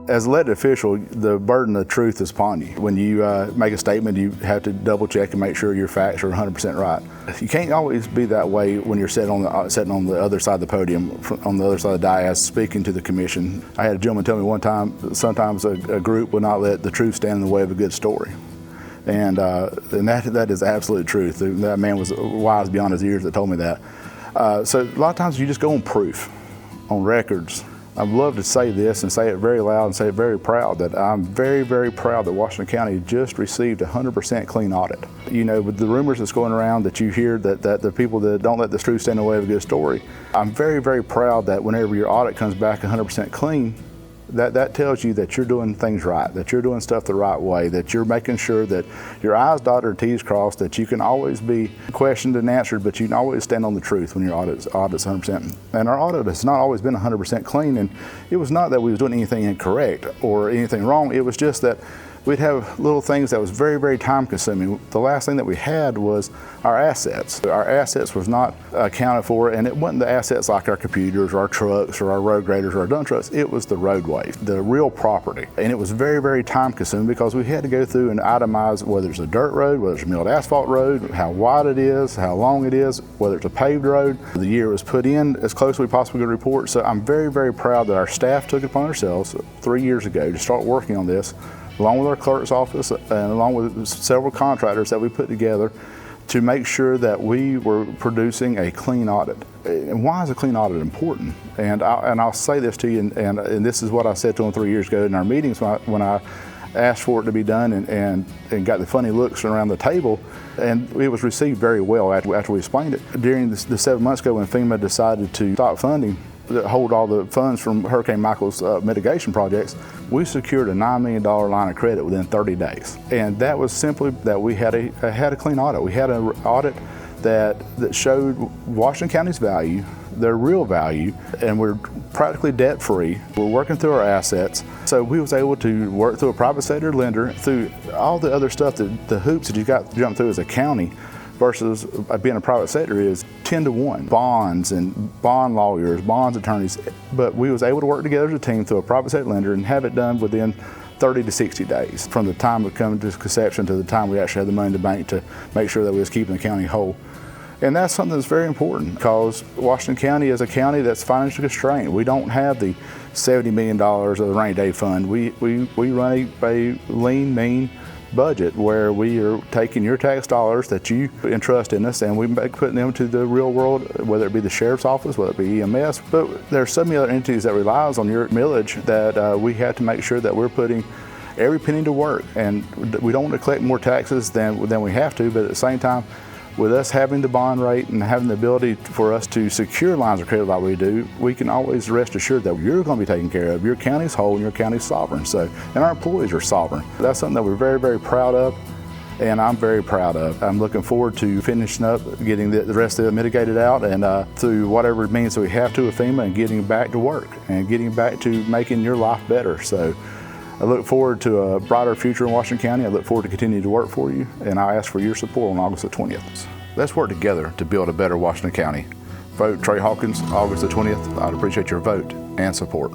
As an elected official, the burden of truth is upon you. When you make a statement, you have to double check and make sure your facts are 100% right. You can't always be that way when you're sitting on the other side of the podium, on the other side of the dais, speaking to the commission. I had a gentleman tell me one time, sometimes a group will not let the truth stand in the way of a good story. And that is absolute truth. That man was wise beyond his years that told me that. So a lot of times you just go on proof, on records. I'd love to say this and say it very loud and say it very proud that I'm very, very proud that Washington County just received a 100% clean audit. You know, with the rumors that's going around that you hear that the people that don't let the truth stand in the way of a good story, I'm very, very proud that whenever your audit comes back 100% clean, that tells you that you're doing things right, that you're doing stuff the right way, that you're making sure that your I's dotted or T's crossed, that you can always be questioned and answered, but you can always stand on the truth when your audit's 100%. And our audit has not always been 100% clean, and it was not that we was doing anything incorrect or anything wrong, it was just that we'd have little things that was very, very time consuming. The last thing that we had was our assets. Our assets was not accounted for, and it wasn't the assets like our computers or our trucks or our road graders or our dump trucks. It was the roadways, the real property. And it was very, very time consuming because we had to go through and itemize whether it's a dirt road, whether it's a milled asphalt road, how wide it is, how long it is, whether it's a paved road, the year it was put in, as close as we possibly could report. So I'm very, very proud that our staff took it upon ourselves 3 years ago to start working on this, along with our clerk's office and along with several contractors that we put together to make sure that we were producing a clean audit. And why is a clean audit important? And I'll say this to you, and this is what I said to them 3 years ago in our meetings when I asked for it to be done and got the funny looks around the table, and it was received very well after we explained it. During the 7 months ago when FEMA decided to stop funding, that hold all the funds from Hurricane Michael's mitigation projects, we secured a $9 million line of credit within 30 days. And that was simply that we had a clean audit. We had an audit that showed Washington County's value, their real value, and we're practically debt-free. We're working through our assets. So we was able to work through a private sector lender, through all the other stuff, the hoops that you got to jump through as a county, versus being a private sector is 10 to 1. Bonds and bond lawyers, bonds attorneys, but we was able to work together as a team through a private sector lender and have it done within 30 to 60 days from the time of coming to conception to the time we actually had the money in the bank to make sure that we was keeping the county whole. And that's something that's very important because Washington County is a county that's financially constrained. We don't have the $70 million of the rainy day fund. We run a lean, mean budget where we are taking your tax dollars that you entrust in us and we putting them to the real world, whether it be the sheriff's office, whether it be EMS. But there are so many other entities that relies on your millage that we have to make sure that we're putting every penny to work. And we don't want to collect more taxes than we have to, but at the same time, with us having the bond rate and having the ability for us to secure lines of credit like we do, we can always rest assured that you're going to be taken care of. Your county's whole and your county's sovereign. So, and our employees are sovereign. That's something that we're very, very proud of, and I'm very proud of. I'm looking forward to finishing up, getting the rest of it mitigated out, and through whatever it means that we have to with FEMA, and getting back to work and getting back to making your life better. So I look forward to a brighter future in Washington County. I look forward to continuing to work for you, and I ask for your support on August the 20th. Let's work together to build a better Washington County. Vote Tray Hawkins, August the 20th. I'd appreciate your vote and support.